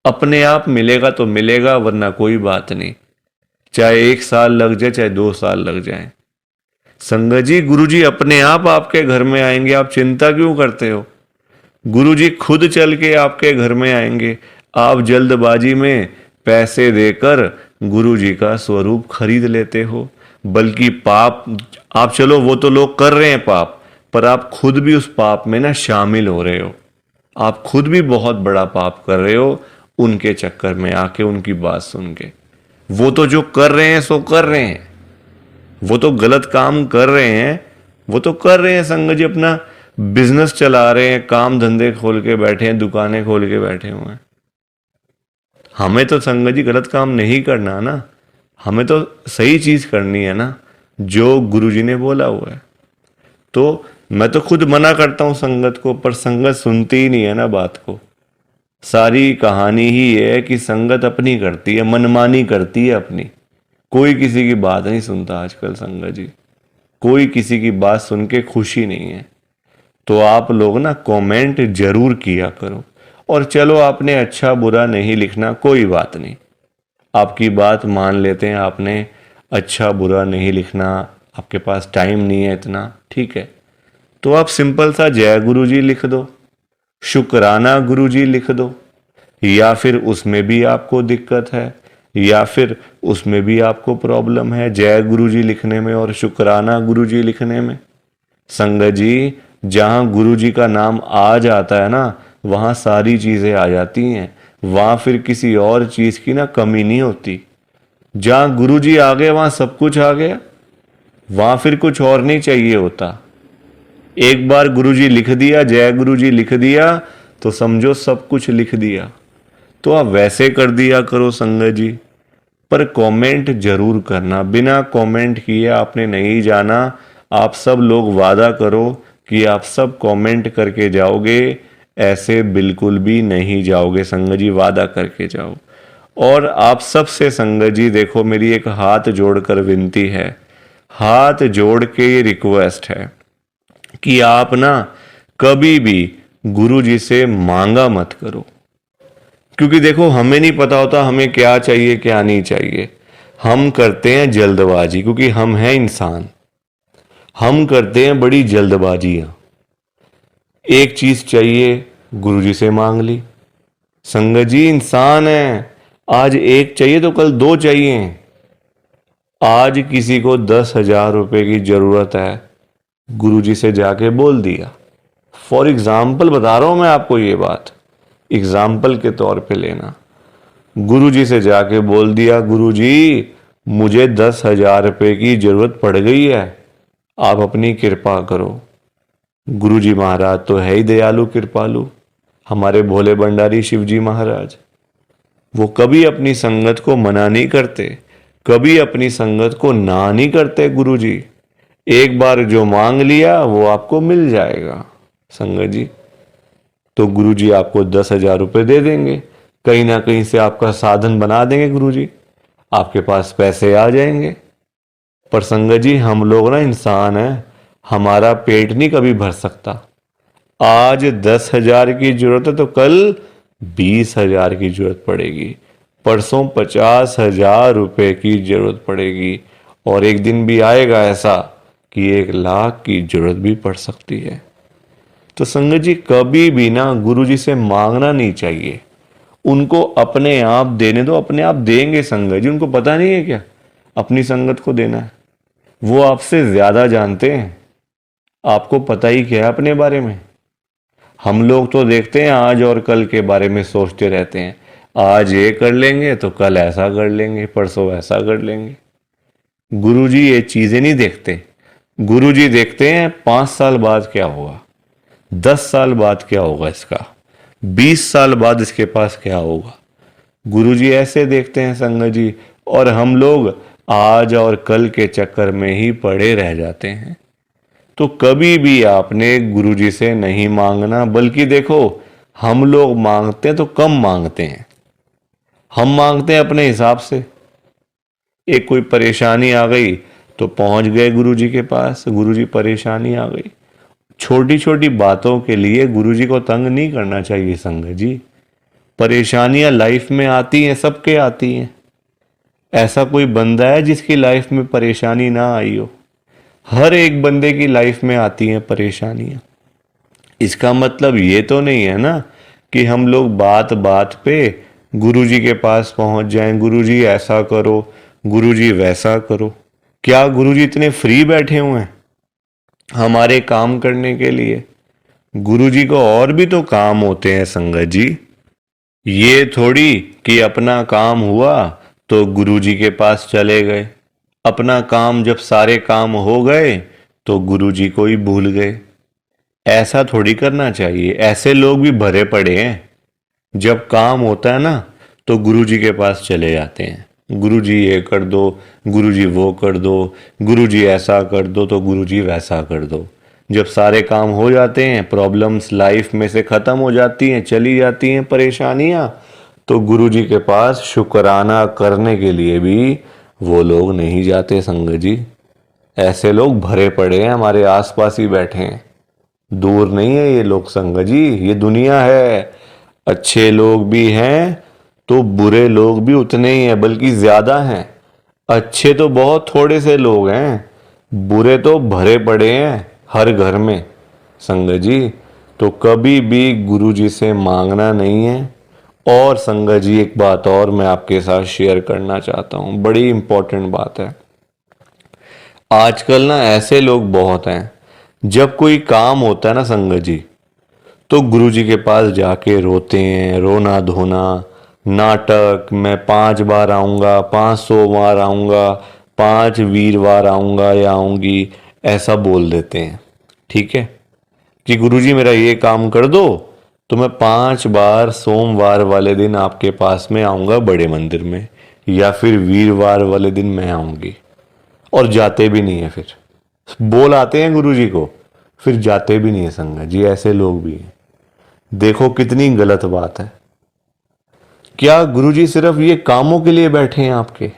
अपने आप मिलेगा तो मिलेगा, वरना कोई बात नहीं, चाहे 1 साल लग जाए चाहे 2 साल लग जाए। संगत जी गुरु जी अपने आप आपके घर में आएंगे, आप चिंता क्यों करते हो? गुरु जी खुद चल के आपके घर में आएंगे। आप जल्दबाजी में पैसे देकर गुरु जी का स्वरूप खरीद लेते हो। बल्कि पाप, आप चलो वो तो लोग कर रहे हैं पाप, पर आप खुद भी उस पाप में ना शामिल हो रहे हो। आप खुद भी बहुत बड़ा पाप कर रहे हो उनके चक्कर में आके, उनकी बात सुन के। वो तो जो कर रहे हैं सो कर रहे हैं, वो तो गलत काम कर रहे हैं, वो तो कर रहे हैं संगत जी, अपना बिजनेस चला रहे हैं, काम धंधे खोल के बैठे हैं, दुकानें खोल के बैठे हुए हैं। हमें तो संगत जी गलत काम नहीं करना ना, हमें तो सही चीज करनी है ना, जो गुरुजी ने बोला हुआ है। तो मैं तो खुद मना करता हूं संगत को, पर संगत सुनती ही नहीं है ना बात को। सारी कहानी ही ये है कि संगत अपनी करती है, मनमानी करती है अपनी। कोई किसी की बात नहीं सुनता आजकल संगत जी, कोई किसी की बात सुन के खुशी नहीं है। तो आप लोग ना कमेंट जरूर किया करो। और चलो आपने अच्छा बुरा नहीं लिखना, कोई बात नहीं, आपकी बात मान लेते हैं। आपने अच्छा बुरा नहीं लिखना, आपके पास टाइम नहीं है इतना, ठीक है। तो आप सिंपल सा जय गुरु जी लिख दो, शुक्राना गुरु जी लिख दो, या फिर उसमें भी आपको दिक्कत है, या फिर उसमें भी आपको प्रॉब्लम है जय गुरु जी लिखने में और शुक्राना गुरु जी लिखने में। संगत जी, जहां गुरु जी का नाम आ जाता है ना, वहां सारी चीजें आ जाती हैं, वहां फिर किसी और चीज की ना कमी नहीं होती। जहां गुरु जी आ गए वहां सब कुछ आ गया, वहां फिर कुछ और नहीं चाहिए होता। एक बार गुरु जी लिख दिया, जय गुरु जी लिख दिया, तो समझो सब कुछ लिख दिया। तो आप वैसे कर दिया करो संगत जी, पर कमेंट जरूर करना। बिना कमेंट किए आपने नहीं जाना। आप सब लोग वादा करो कि आप सब कमेंट करके जाओगे, ऐसे बिल्कुल भी नहीं जाओगे संगत जी, वादा करके जाओ। और आप सबसे संगत जी देखो, मेरी एक हाथ जोड़कर विनती है, हाथ जोड़ के ये रिक्वेस्ट है कि आप ना कभी भी गुरु जी से मांगा मत करो। क्योंकि देखो, हमें नहीं पता होता हमें क्या चाहिए क्या नहीं चाहिए। हम करते हैं जल्दबाजी, क्योंकि हम हैं इंसान, हम करते हैं बड़ी जल्दबाजियां। एक चीज चाहिए, गुरुजी से मांग ली। संगत जी, इंसान है, आज एक चाहिए तो कल दो चाहिए। आज किसी को 10,000 रुपए की जरूरत है, गुरुजी से जाके बोल दिया। फॉर एग्जाम्पल बता रहा हूं मैं आपको, ये बात एग्जाम्पल के तौर पे लेना। गुरुजी से जाके बोल दिया, गुरुजी मुझे 10,000 रुपए की जरूरत पड़ गई है, आप अपनी कृपा करो। गुरुजी महाराज तो है ही दयालु कृपालु, हमारे भोले भंडारी शिवजी महाराज। वो कभी अपनी संगत को मना नहीं करते, कभी अपनी संगत को ना नहीं करते गुरुजी। एक बार जो मांग लिया वो आपको मिल जाएगा संगत जी। तो गुरुजी आपको 10,000 रुपए दे देंगे, कहीं ना कहीं से आपका साधन बना देंगे गुरुजी, आपके पास पैसे आ जाएंगे। पर संगत जी, हम लोग ना इंसान हैं, हमारा पेट नहीं कभी भर सकता। आज 10,000 की जरूरत है तो कल 20,000 की जरूरत पड़ेगी, परसों 50,000 रुपए की जरूरत पड़ेगी, और एक दिन भी आएगा ऐसा कि 1,00,000 की जरूरत भी पड़ सकती है। तो संगत जी, कभी भी ना गुरुजी से मांगना नहीं चाहिए, उनको अपने आप देने दो, अपने आप देंगे संगत जी। उनको पता नहीं है क्या अपनी संगत को देना है? वो आपसे ज्यादा जानते हैं, आपको पता ही क्या है अपने बारे में। हम लोग तो देखते हैं आज और कल के बारे में सोचते रहते हैं, आज ये कर लेंगे तो कल ऐसा कर लेंगे, परसों ऐसा कर लेंगे। गुरुजी ये चीजें नहीं देखते। गुरुजी देखते हैं 5 साल बाद क्या होगा, 10 साल बाद क्या होगा इसका, 20 साल बाद इसके पास क्या होगा। गुरुजी ऐसे देखते हैं संगत जी, और हम लोग आज और कल के चक्कर में ही पड़े रह जाते हैं। तो कभी भी आपने गुरुजी से नहीं मांगना, बल्कि देखो, हम लोग मांगते हैं तो कम मांगते हैं, हम मांगते हैं अपने हिसाब से। एक कोई परेशानी आ गई तो पहुंच गए गुरुजी के पास, गुरुजी परेशानी आ गई। छोटी छोटी बातों के लिए गुरुजी को तंग नहीं करना चाहिए संगत जी। परेशानियां लाइफ में आती हैं, सबके आती हैं। ऐसा कोई बंदा है जिसकी लाइफ में परेशानी ना आई हो? हर एक बंदे की लाइफ में आती हैं परेशानियां। इसका मतलब ये तो नहीं है ना कि हम लोग बात बात पे गुरुजी के पास पहुंच जाएं, गुरुजी ऐसा करो, गुरुजी वैसा करो। क्या गुरुजी इतने फ्री बैठे हुए हैं हमारे काम करने के लिए? गुरुजी को और भी तो काम होते हैं संगत जी। ये थोड़ी कि अपना काम हुआ तो गुरुजी के पास चले गए, अपना काम जब सारे काम हो गए तो गुरुजी को ही भूल गए। ऐसा थोड़ी करना चाहिए। ऐसे लोग भी भरे पड़े हैं, जब काम होता है ना तो गुरुजी के पास चले जाते हैं, गुरुजी ये कर दो, गुरुजी वो कर दो, गुरुजी ऐसा कर दो तो गुरुजी वैसा कर दो। जब सारे काम हो जाते हैं, प्रॉब्लम्स लाइफ में से ख़त्म हो जाती हैं, चली जाती हैं परेशानियां, तो गुरुजी के पास शुक्राना करने के लिए भी वो लोग नहीं जाते संगत जी। ऐसे लोग भरे पड़े हैं, हमारे आसपास ही बैठे हैं, दूर नहीं है ये लोग संगत जी। ये दुनिया है, अच्छे लोग भी हैं तो बुरे लोग भी उतने ही हैं, बल्कि ज्यादा हैं। अच्छे तो बहुत थोड़े से लोग हैं, बुरे तो भरे पड़े हैं हर घर में। संगत जी। तो कभी भी गुरु जी से मांगना नहीं है। और संगत जी एक बात और मैं आपके साथ शेयर करना चाहता हूँ, बड़ी इंपॉर्टेंट बात है। आजकल ना ऐसे लोग बहुत हैं, जब कोई काम होता है ना संगत जी, तो गुरु जी के पास जाके रोते हैं, रोना धोना, नाटक, मैं 5 बार आऊँगा, 500 बार आऊँगा, 5 वीरवार आऊँगा या आऊँगी, ऐसा बोल देते हैं। ठीक है कि गुरुजी मेरा ये काम कर दो, तो मैं 5 बार सोमवार वाले दिन आपके पास में आऊँगा बड़े मंदिर में, या फिर वीरवार वाले दिन मैं आऊँगी। और जाते भी नहीं है, फिर बोल आते हैं गुरुजी को, फिर जाते भी नहीं है संगत जी। ऐसे लोग भी हैं। देखो कितनी गलत बात है। क्या गुरुजी सिर्फ ये कामों के लिए बैठे हैं आपके?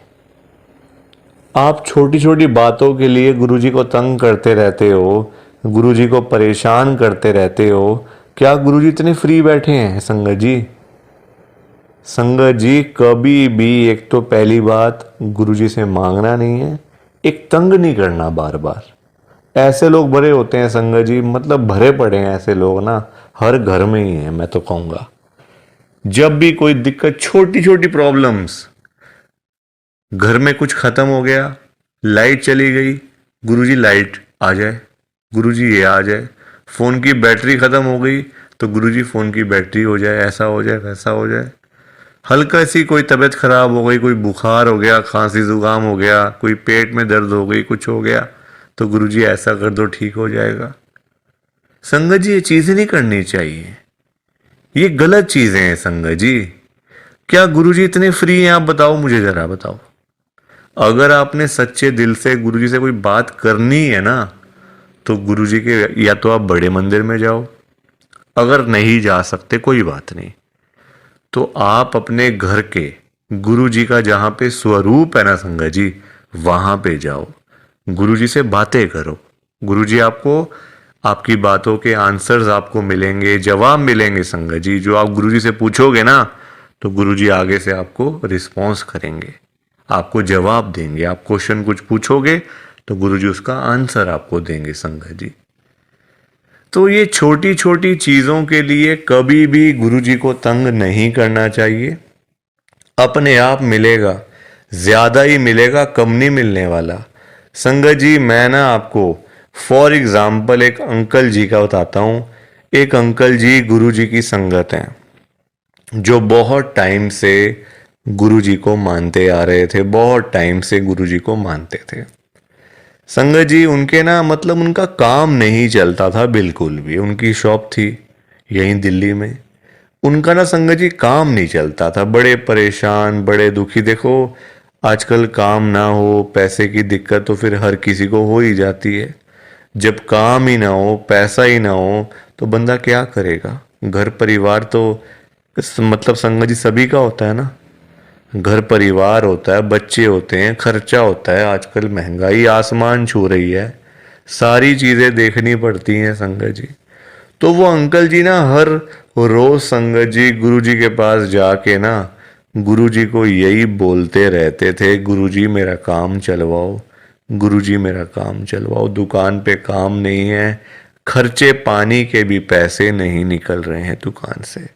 आप छोटी छोटी बातों के लिए गुरुजी को तंग करते रहते हो, गुरुजी को परेशान करते रहते हो। क्या गुरुजी इतने फ्री बैठे हैं संगत जी? संगत जी कभी भी, एक तो पहली बात गुरुजी से मांगना नहीं है, एक तंग नहीं करना बार बार। ऐसे लोग भरे होते हैं संगत जी, मतलब भरे पड़े हैं ऐसे लोग ना, हर घर में ही है मैं तो कहूँगा। जब भी कोई दिक्कत, छोटी छोटी प्रॉब्लम्स, घर में कुछ खत्म हो गया, लाइट चली गई, गुरुजी लाइट आ जाए, गुरुजी ये आ जाए, फोन की बैटरी खत्म हो गई तो गुरुजी फोन की बैटरी हो जाए, ऐसा हो जाए, वैसा हो जाए। हल्का सी कोई तबीयत खराब हो गई, कोई बुखार हो गया, खांसी जुकाम हो गया, कोई पेट में दर्द हो गई, कुछ हो गया, तो गुरुजी ऐसा कर दो, ठीक हो जाएगा। संगत जी ये चीजें नहीं करनी चाहिए, ये गलत चीजें हैं संगत जी। क्या गुरुजी इतने फ्री हैं? आप बताओ, मुझे जरा बताओ। अगर आपने सच्चे दिल से गुरुजी से कोई बात करनी है ना, तो गुरुजी के या तो आप बड़े मंदिर में जाओ, अगर नहीं जा सकते कोई बात नहीं, तो आप अपने घर के गुरुजी का जहां पे स्वरूप है ना संगत जी, वहां पे जाओ, गुरुजी से बातें करो। गुरुजी आपको, आपकी बातों के आंसर्स आपको मिलेंगे, जवाब मिलेंगे संगत जी। जो आप गुरुजी से पूछोगे ना, तो गुरुजी आगे से आपको रिस्पॉन्स करेंगे, आपको जवाब देंगे। आप क्वेश्चन कुछ पूछोगे तो गुरुजी उसका आंसर आपको देंगे संगत जी। तो ये छोटी छोटी चीजों के लिए कभी भी गुरुजी को तंग नहीं करना चाहिए। अपने आप मिलेगा, ज्यादा ही मिलेगा, कम नहीं मिलने वाला। संगत जी मैं ना आपको फॉर एग्जाम्पल एक अंकल जी का बताता हूँ। एक अंकल जी गुरुजी की संगत हैं, जो बहुत टाइम से गुरुजी को मानते आ रहे थे, बहुत टाइम से गुरुजी को मानते थे। संगत जी उनके ना, मतलब उनका काम नहीं चलता था बिल्कुल भी। उनकी शॉप थी यहीं दिल्ली में, उनका ना संगत जी काम नहीं चलता था, बड़े परेशान, बड़े दुखी। देखो आजकल काम ना हो, पैसे की दिक्कत तो फिर हर किसी को हो ही जाती है। जब काम ही ना हो, पैसा ही ना हो, तो बंदा क्या करेगा? घर परिवार तो मतलब संगत जी सभी का होता है ना, घर परिवार होता है, बच्चे होते हैं, खर्चा होता है। आजकल महंगाई आसमान छू रही है, सारी चीजें देखनी पड़ती हैं संगत जी। तो वो अंकल जी ना हर रोज संगत जी गुरुजी के पास जाके ना गुरुजी को यही बोलते रहते थे, गुरुजी मेरा काम चलवाओ, गुरुजी मेरा काम चलवाओ, दुकान पे काम नहीं है, खर्चे पानी के भी पैसे नहीं निकल रहे हैं दुकान से।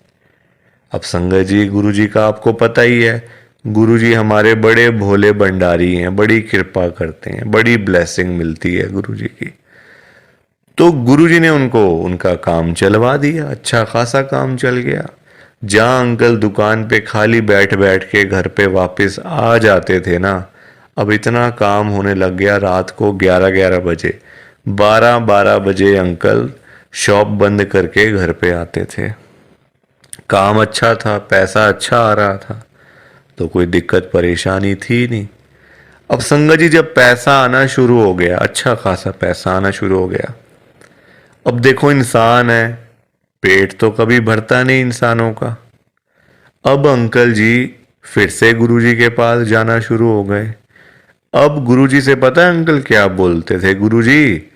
अब संगत जी गुरुजी का आपको पता ही है, गुरुजी हमारे बड़े भोले भंडारी हैं, बड़ी कृपा करते हैं, बड़ी ब्लेसिंग मिलती है गुरुजी की। तो गुरुजी ने उनको उनका काम चलवा दिया, अच्छा खासा काम चल गया। जहां अंकल दुकान पे खाली बैठ बैठ के घर पे वापस आ जाते थे ना, अब इतना काम होने लग गया, रात को 11-11 बजे, 12-12 बजे अंकल शॉप बंद करके घर पे आते थे। काम अच्छा था, पैसा अच्छा आ रहा था, तो कोई दिक्कत परेशानी थी नहीं। अब संगत जी जब पैसा आना शुरू हो गया, अच्छा खासा पैसा आना शुरू हो गया, अब देखो इंसान है, पेट तो कभी भरता नहीं इंसानों का। अब अंकल जी फिर से गुरुजी के पास जाना शुरू हो गए। अब गुरुजी से पता है अंकल क्या बोलते थे? गुरुजी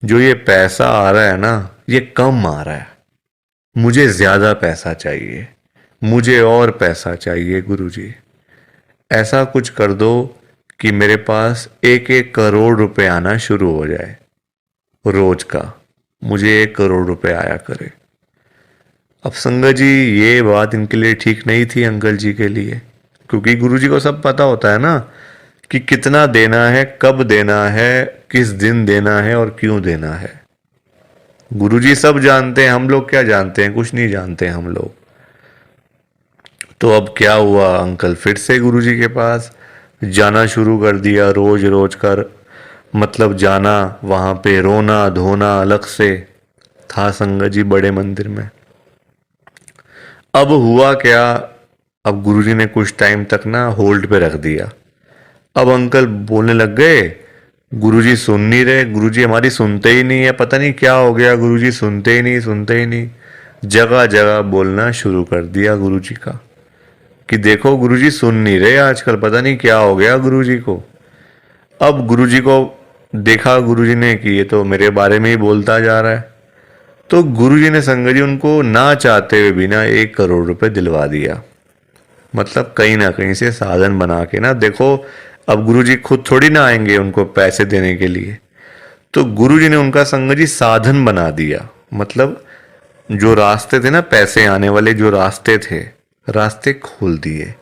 जो ये पैसा आ रहा है ना, ये कम आ रहा है, मुझे ज्यादा पैसा चाहिए, मुझे और पैसा चाहिए गुरुजी। ऐसा कुछ कर दो कि मेरे पास 1-1 करोड़ रुपए आना शुरू हो जाए रोज का। मुझे 1 करोड़ रुपए आया करे। अब संगत जी ये बात इनके लिए ठीक नहीं थी अंकल जी के लिए, क्योंकि गुरुजी को सब पता होता है ना कि कितना देना है, कब देना है, किस दिन देना है और क्यों देना है। गुरुजी सब जानते हैं, हम लोग क्या जानते हैं, कुछ नहीं जानते हम लोग। तो अब क्या हुआ, अंकल फिर से गुरुजी के पास जाना शुरू कर दिया, रोज रोज कर मतलब जाना, वहां पे रोना धोना अलग से था संगत जी बड़े मंदिर में। अब हुआ क्या, अब गुरुजी ने कुछ टाइम तक ना होल्ड पे रख दिया। अब अंकल बोलने लग गए, गुरुजी सुन नहीं रहे, गुरुजी हमारी सुनते ही नहीं है, पता नहीं क्या हो गया, गुरुजी सुनते ही नहीं, सुनते ही नहीं। जगह जगह बोलना शुरू कर दिया गुरुजी का कि देखो गुरुजी सुन नहीं रहे आजकल, पता नहीं क्या हो गया गुरुजी को। अब गुरुजी को देखा गुरुजी ने कि ये तो मेरे बारे में ही बोलता जा रहा है, तो गुरुजी ने संगत जी उनको ना चाहते हुए भी ना 1 करोड़ रुपए दिलवा दिया। मतलब कहीं ना कहीं से साधन बना के ना, देखो अब गुरुजी खुद थोड़ी ना आएंगे उनको पैसे देने के लिए, तो गुरुजी ने उनका संगत जी साधन बना दिया। मतलब जो रास्ते थे ना पैसे आने वाले, जो रास्ते थे, रास्ते खोल दिए।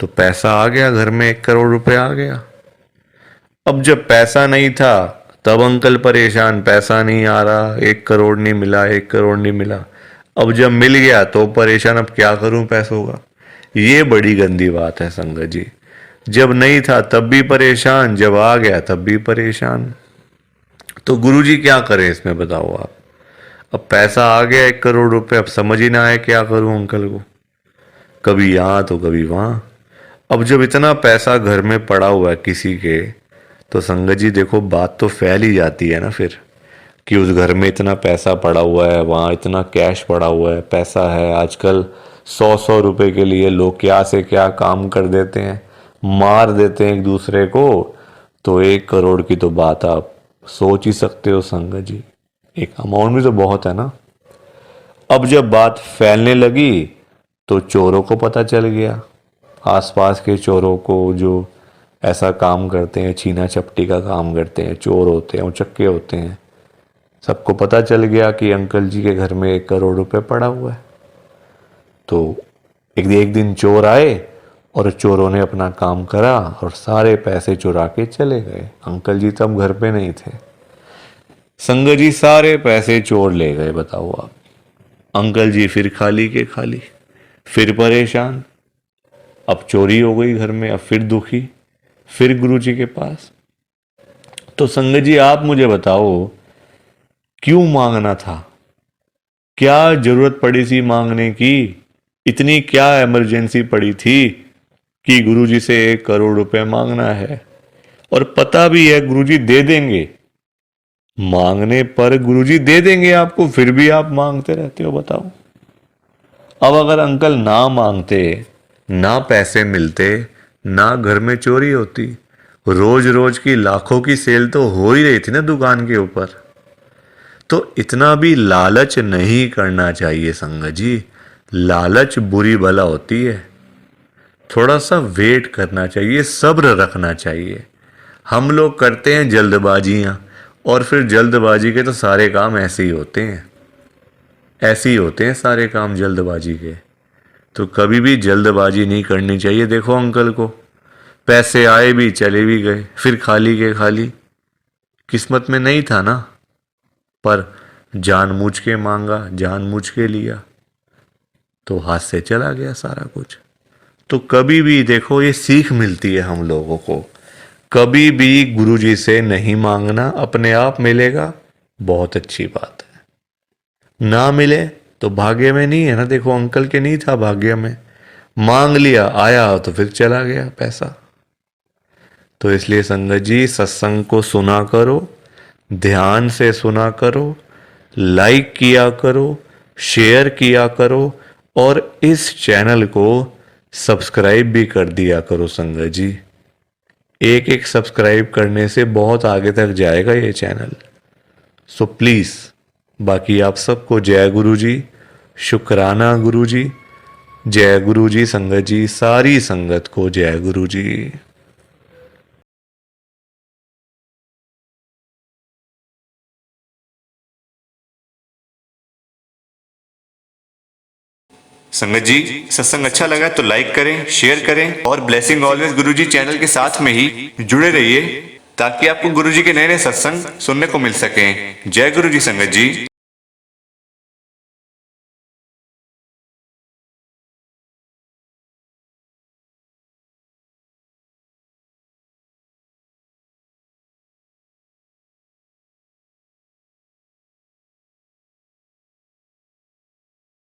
तो पैसा आ गया घर में, 1 करोड़ रुपए आ गया। अब जब पैसा नहीं था तब अंकल परेशान, पैसा नहीं आ रहा, 1 करोड़ नहीं मिला, 1 करोड़ नहीं मिला। अब जब मिल गया तो परेशान, अब क्या करूं पैसों का। ये बड़ी गंदी बात है संगत जी। जब नहीं था तब भी परेशान, जब आ गया तब भी परेशान। तो गुरुजी क्या करें इसमें बताओ आप। अब पैसा आ गया 1 करोड़ रुपए, अब समझ ही ना आए क्या करूं अंकल को, कभी यहाँ तो कभी वहां। अब जब इतना पैसा घर में पड़ा हुआ है किसी के, तो संगत जी देखो बात तो फैल ही जाती है ना फिर, कि उस घर में इतना पैसा पड़ा हुआ है, वहाँ इतना कैश पड़ा हुआ है, पैसा है। आजकल 100-100 रुपए के लिए लोग क्या से क्या काम कर देते हैं, मार देते हैं एक दूसरे को। तो 1 करोड़ की तो बात आप सोच ही सकते हो संगत जी, एक अमाउंट भी तो बहुत है ना। अब जब बात फैलने लगी तो चोरों को पता चल गया, आसपास के चोरों को, जो ऐसा काम करते हैं, छीना चपटी का काम करते हैं, चोर होते हैं, उचक्के होते हैं, सबको पता चल गया कि अंकल जी के घर में 1 करोड़ रुपए पड़ा हुआ है। तो एक दिन चोर आए और चोरों ने अपना काम करा और सारे पैसे चुरा के चले गए। अंकल जी तब घर पे नहीं थे। संगत जी सारे पैसे चोर ले गए, बताओ आप। अंकल जी फिर खाली के खाली, फिर परेशान। अब चोरी हो गई घर में, अब फिर दुखी, फिर गुरुजी के पास। तो संगत जी आप मुझे बताओ क्यों मांगना था, क्या जरूरत पड़ी थी मांगने की, इतनी क्या इमरजेंसी पड़ी थी कि गुरुजी से 1 करोड़ रुपए मांगना है। और पता भी है गुरुजी दे देंगे, मांगने पर गुरुजी दे देंगे आपको, फिर भी आप मांगते रहते हो, बताओ। अब अगर अंकल ना मांगते, ना पैसे मिलते, ना घर में चोरी होती, रोज रोज की लाखों की सेल तो हो ही रही थी ना दुकान के ऊपर। तो इतना भी लालच नहीं करना चाहिए संगत जी, लालच बुरी बला होती है। थोड़ा सा वेट करना चाहिए, सब्र रखना चाहिए। हम लोग करते हैं जल्दबाजियां, और फिर जल्दबाजी के तो सारे काम ऐसे ही होते हैं, ऐसे ही होते हैं सारे काम जल्दबाजी के। तो कभी भी जल्दबाजी नहीं करनी चाहिए। देखो अंकल को पैसे आए भी चले भी गए, फिर खाली के खाली। किस्मत में नहीं था ना, पर जानबूझ के मांगा, जानबूझ के लिया, तो हाथ से चला गया सारा कुछ। तो कभी भी देखो ये सीख मिलती है हम लोगों को, कभी भी गुरुजी से नहीं मांगना, अपने आप मिलेगा, बहुत अच्छी बात है। ना मिले तो भाग्य में नहीं है ना, देखो अंकल के नहीं था भाग्य में, मांग लिया, आया तो फिर चला गया पैसा। तो इसलिए संगत जी सत्संग को सुना करो, ध्यान से सुना करो, लाइक किया करो, शेयर किया करो, और इस चैनल को सब्सक्राइब भी कर दिया करो संगत जी। एक एक सब्सक्राइब करने से बहुत आगे तक जाएगा ये चैनल। सो प्लीज़, बाकी आप सबको जय गुरु जी, शुक्राना गुरु जी, जय गुरु जी संगत जी, सारी संगत को जय गुरु जी। संगत जी, सत्संग अच्छा लगा तो लाइक करें, शेयर करें और ब्लेसिंग ऑलवेज गुरुजी चैनल के साथ में ही जुड़े रहिए ताकि आपको गुरुजी के नए नए सत्संग सुनने को मिल सकें। जय गुरुजी संगत जी।